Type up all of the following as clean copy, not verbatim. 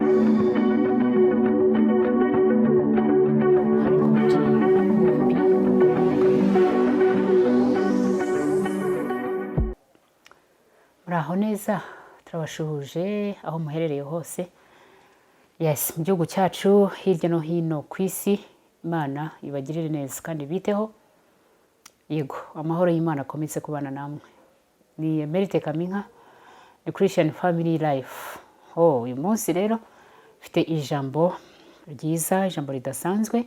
muraho neza, turabashuhuje aho muherereye hose. Yes, mu gihugu cyacu hirya no hino ku isi, Imana ibagirire neza kandi biteho. Yego, amahoro y'Imana akomeze kubana namwe. Ni Emerite Kaminka, ni Christian Family Life. Uyu munsi rero mfite ijambo ryiza, ijambo ridasanzwe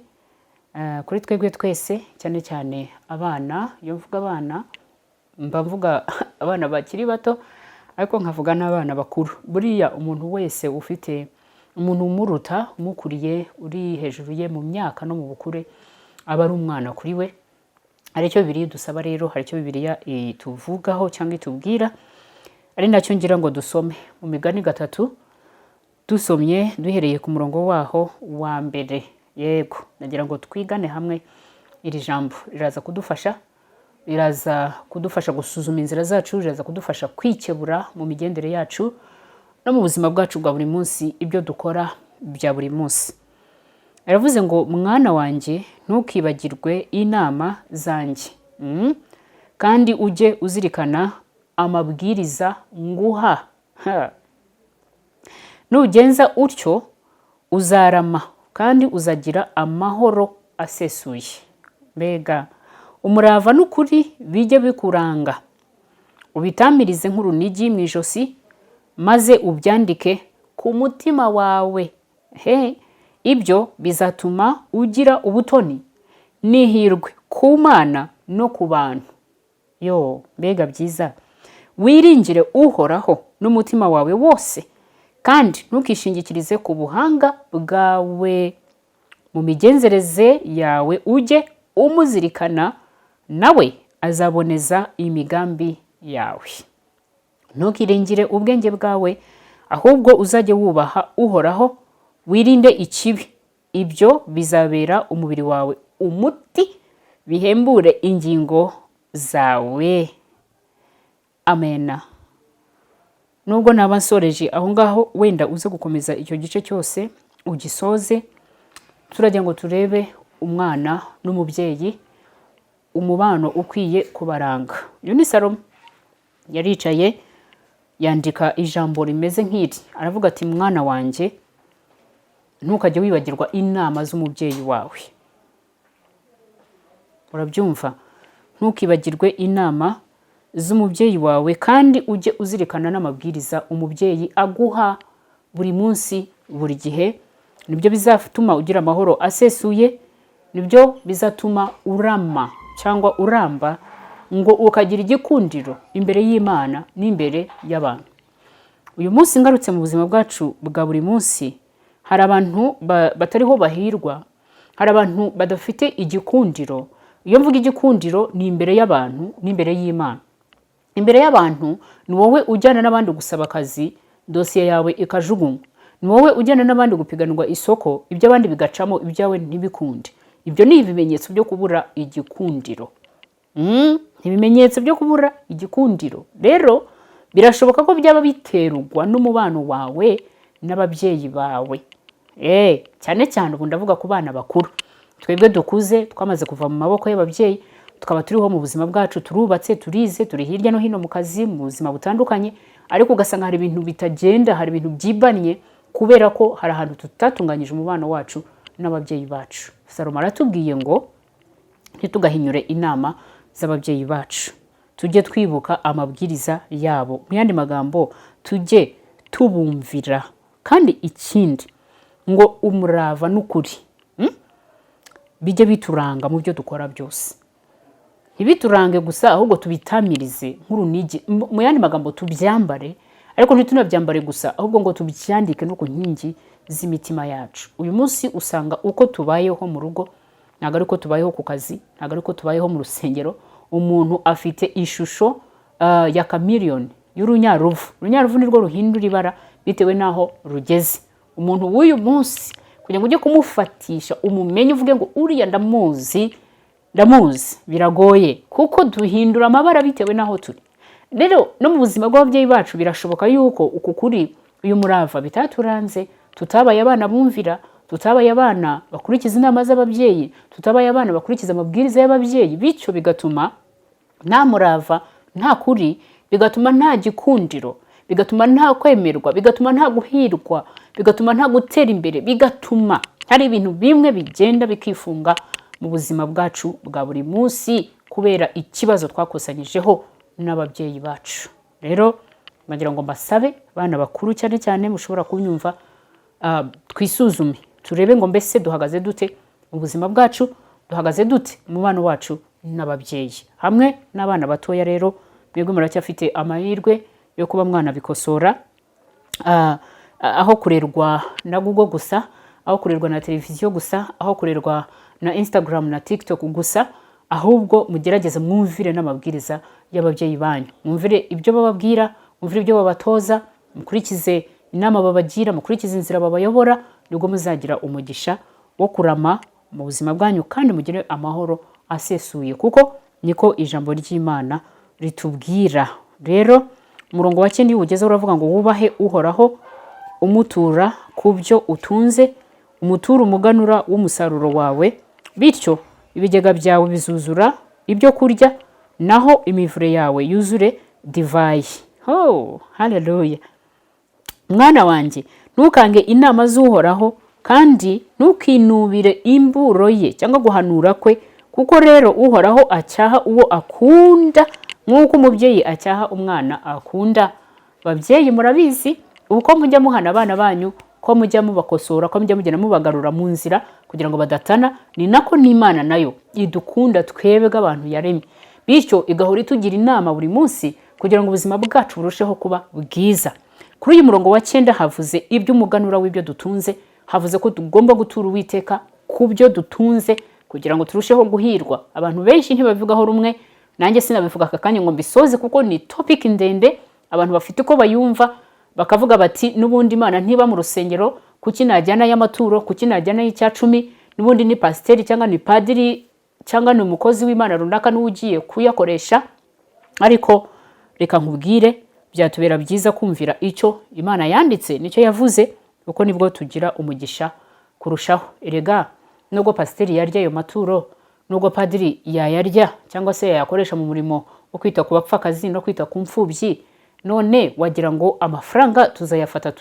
kuri twebwe twese, cyane cyane abana. Iyo mvuga abana mba mvuga abana bakiri bato, ariko nkavuga n'abana bakuru. Buriya umuntu wese ufite umuntu umuruta, umukuriye, uri hejuru ye mu myaka no mu bukure, aba ari umwana kuri we. Hari icyo Bibiliya dusaba rero, hari icyo Bibiliya ituvugaho cyangwa itubwira, ari nacyo ngira ngo dusome mu Migani 3, dusomye duhereye ku murongo waho wa mbere. Yego, nagira ngo twigane hamwe iri jambo. Riraza kudufasha gusuzuma inzira zacu, riraza kudufasha kwikebura mu migendere yacu no mu buzima bwacu bwa buri munsi, ibyo dukora bya buri munsi. Aravuze ngo, mwana wanjye, ntukibagirwe inama zanjye, kandi ujye uzirikana amabwiriza nguha. Nugenza utyo uzarama kandi uzagira amahoro asesuye. Mbega umurava n'ukuri bijye bikuranga, ubitamirize nk'urunigi mu ijosi, maze ubyandike ku mutima wawe. Ibyo bizatuma ugira ubutoni n'ihirwe ku Mana no ku bantu. Mbega byiza. Wiringire Uhoraho n'umutima wawe wose, kandi ntukishingikirize ku buhanga bwawe. Mu migenzereze yawe ujye umuzirikana, nawe azaboneza imigambi yawe. Ntukiringire ubwenge bwawe, ahubwo uzajye wubaha Uhoraho, wirinde ikibi. Ibyo bizabera umubiri wawe umuti, bihembure ingingo zawe. Amena. Nubwo naba nsoreje aho ngaho, wenda uze gukomeza icyo gice cyose ugisoze. Turagira ngo turebe umwana n'umubyeyi, umubano ukwiye kubaranga. Uyu ni Salomo, yaricaye yandika ijambo rimeze nk'iri. Aravuga ati, mwana wanjye, ntukajye wibagirwa inama z'umubyeyi wawe. Urabyumva? Ntukibagirwe inama z'umubyeyi wawe, kandi ujye uzirikana n'amabwiriza umubyeyi aguha buri munsi, buri gihe. Nibyo bizatuma ugira amahoro asesuye, nibyo bizatuma urama cyangwa uramba, ngo ukagira igikundiro imbere y'Imana n'imbere y'abantu. Uyu munsi ngarutse mu buzima bwacu bwa buri munsi, hari abantu batariho bahirwa, hari abantu badafite igikundiro. Iyo mvuga igikundiro, ni imbere y'abantu n'imbere y'Imana. Imbere y'abantu ni wowe ujyana n'abandi gusaba akazi, dosiye yawe ikajugunywa. Ni wowe ujyana n'abandi gupiganirwa isoko, ibyo abandi bigacamo, ibyawe ntibikunde. Ibyo ni ibimenyetso byo kubura igikundiro. Ibimenyetso byo kubura igikundiro. Rero birashoboka ko byaba biterwa n'umubano wawe n'ababyeyi bawe. Cyane cyane ubu ndavuga ku bana bakuru. Twebwe dukuze, twamaze kuva mu maboko y'ababyeyi, tukaba turiho mu buzima bwacu, turubatse, turize, turi hirya no hino mu kazi, mu buzima butandukanye, ariko ugasanga hari ibintu bitagenda, hari ibintu byibanye, kubera ko hari ahantu tutatunganyije umubano wacu n'ababyeyi bacu. Salomo aratubwiye ngo, ntitugahinyure inama z'ababyeyi bacu, tujye twibuka amabwiriza yabo. Mu yandi magambo, tujye tubumvira. Kandi ikindi, ngo umurava n'ukuri bijye bituranga mu byo dukora byose. Ntibiturange gusa, ahubwo tubitamirize nk'urunigi. Mu yandi magambo, tubyambare, ariko ntitunabyambare gusa, ahubwo ngo tubyandike no ku nkingi z'imitima yacu. Uyu munsi usanga uko tubayeho mu rugo, ntabwo ari uko tubayeho ku kazi, ntabwo ari uko tubayeho mu rusengero. Umuntu afite ishusho ya chameleon, y'urunyaruvu. Urunyaruvu nirwo ruhindura ibara bitewe n'aho rugeze. Umuntu w'uyu munsi, kugira ngo ujye kumufatisha umumenye uvuge ngo uriya ndamuzi, biragoye, kuko duhindura amabara bitewe n'aho turi. Rero no mu buzima bw'ababyeyi bacu birashoboka yuko uku kuri uyu murava bitaturanze, tutabaye abana bumvira, tutabaye abana bakurikiza inama z'ababyeyi, tutabaye abana bakurikiza amabwiriza y'ababyeyi, bityo bigatuma nta murava, nta kuri, bigatuma nta gikundiro, bigatuma nta kwemerwa, bigatuma nta guhirwa, bigatuma nta gutera imbere, bigatuma hari ibintu bimwe bigenda bikifunga mu buzima bwacu bwa buri munsi kubera ikibazo twakusanyijeho n'ababyeyi bacu. Rero bagira ngo mbasabe abana bakuru cyane cyane mushobora kunyumva, twisuzume turebe ngo mbese duhagaze dute mu buzima bwacu, duhagaze dute mu mubano wacu n'ababyeyi. Hamwe n'abana batoya rero mwebwe muracyafite amahirwe yo kuba mwana bikosora, aho kurerwa na Google gusa, aho kurerwa na televiziyo gusa, aho kurerwa na Instagram na TikTok gusa, ahubwo mugerageze mwumvire n'amabwiriza y'ababyeyi banyu, mwumvire ibyo bababwira, mwumvire ibyo babatoza, mukurikize inama babagira, mukurikize inzira babayobora, nibwo muzagira umugisha wo kurama mu buzima bwanyu kandi mugire amahoro asesuye, kuko niko ijambo ry'Imana ritubwira. Rero umurongo wa 9 ugeze uravuga ngo wubahe uhoraho umutura ku byo utunze, umutura umuganura w'umusaruro wawe, bityo ibigega byawe bizuzura ibyo kurya, naho imivure yawe yuzure divayi. Haleluya. Mwana wanjye, ntukange inama z'uhoraho kandi ntukinubire imburo ye cyangwa guhanura kwe, kuko rero uhoraho acyaha uwo akunda nk'uko umubyeyi acyaha umwana akunda. Babyeyi murabizi uko mujya muhana abana banyu, ko mujya mubakosora, ko mujya mugenda mubagarura mu nzira kugira ngo badatana, ni nako n'Imana nayo idukunda twebwe abantu yaremye, bityo igahora itugira inama buri munsi kugira ngo ubuzima bwacu burusheho kuba bwiza. Kuri uyu murongo wa 9 havuze iby'umuganura w'ibyo dutunze, havuze ko tugomba gutura Uwiteka ku byo dutunze kugira ngo turusheho guhirwa. Abantu benshi ntibavugaho rumwe, nanjye sinabivuga aka kanya ngo mbisoze kuko ni topic ndende, abantu bafite uko bayumva, bakavuga bati nubundi Imana ntiba mu rusengero, kuki najyana y'amaturo, kuki najyana y'icyacumi, nubundi ni pasiteri cyangwa ni padiri cyangwa ni umukozi w'Imana runaka n'ugiye kuyakoresha. Ariko reka nkubwire, byatubera byiza kumvira icyo Imana yanditse, nicyo yavuze, uko nibwo tugira umugisha kurushaho. Erega nubwo pasiteri yarya ayo maturo, nubwo padiri yayarya cyangwa se yayakoresha mu murimo wo kwita ku bapfakazi no kwita ku mfubyi, none wagira ngo amafaranga tuzayafata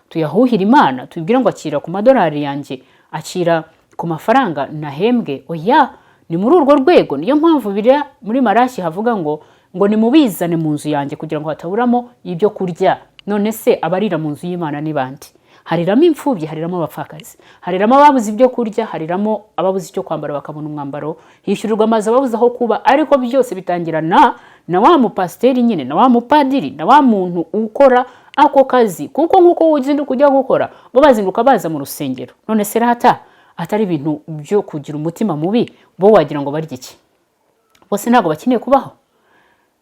tuyahuhira Imana, tubwira ngo akira ku madolari yanjye, akira ku mafaranga nahembwe? Oya, ni muri urwo rwego. Niyo mpamvu biri muri Maraki havuga ngo nimubizane mu nzu yanjye kugira ngo hataburamo ibyo kurya. None se abarira mu nzu y'Imana ni bande? Hariramo imfubyi, hariramo abapfakazi, hariramo ababuze ibyo kurya, hariramo ababuze icyo kwambara bakabona umwambaro, hishyurirwa amazi ababuze aho kuba. Ariko byose bitangira na wa mupasiteri nyine, na wa mupadiri, na wa muntu ukora ako kazi, kuko nkuko uzinduka kujya gukora bo bazinduka baza mu rusengero. None se rata atari ibintu byo kugira umutima mubi, bo wagira ngo barya iki? Bose ntago bakeneye kubaho,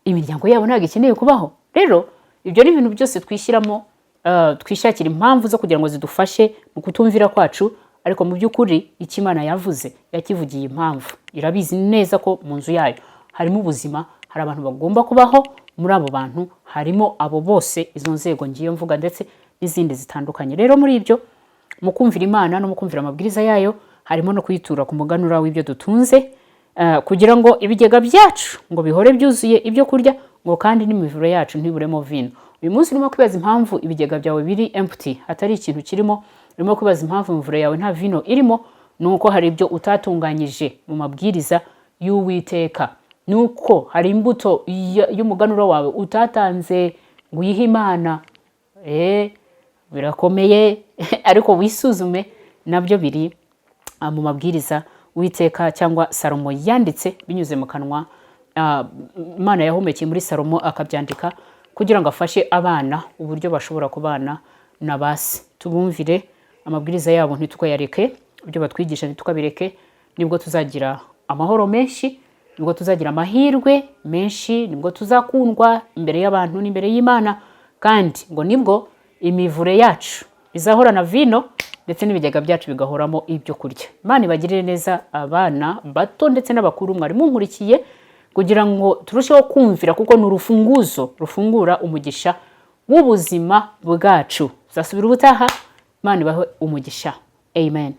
imiryango yabo ntago ikeneye kubaho. Rero ibyo ni ibintu byose twishyiramo, twishakira impamvu zo kugira ngo zidufashe mu kutumvira kwacu, ariko mu by'ukuri icyo Imana yavuze yakivugiye impamvu. Irabizi neza ko mu nzu yayo harimo ubuzima, hari abantu bagomba kubaho, muri abo bantu harimo abo bose izo nzego ngiye mvuga ndetse n'izindi zitandukanye. Rero muri ibyo mu kumvira Imana no mu kumvira amabwiriza yayo harimo no kuyitura ku muganura w'ibyo dutunze, kugira ngo ibigega byacu ngo bihore byuzuye ibyo kurya, ngo kandi n'imivure yacu ntiburemo vino. Uyu munsi urimo kwibaza impamvu ibigega byawe biri empty, hatari ikintu kirimo. Urimo kwibaza impamvu imivure yawe nta vino irimo, nuko hari ibyo utatunganyije mu mabwiriza y'Uwiteka, nuko hari imbuto y'umuganura wawe utatanze ngo uyihe Imana. Birakomeye ariko wisuzume, nabyo biri mu mabwiriza Uwiteka cyangwa Salomo yanditse binyuze mu kanwa. Imana yahumekeye muri Salomo akabyandika kugira ngo afashe abana uburyo bashobora kubana na base. Tubumvire amabwiriza yabo ntitukayareke, ibyo batwigisha ntitukabireke, nibwo tuzagira amahoro menshi, nibwo tuzagira amahirwe menshi, nibwo tuzakundwa imbere y'abantu n'imbere y'Imana, kandi ngo nibwo imivure yacu izahorana vino ndetse n'ibigega byacu bigahoramo ibyo kurya. Imana ibagirire neza abana bato ndetse n'abakuru mwari munkurikiye, kugira ngo turusheho kumvira, kuko ni urufunguzo rufungura umugisha w'ubuzima bwacu. Zasubira ubutaha. Imana ibahe umugisha. Amen.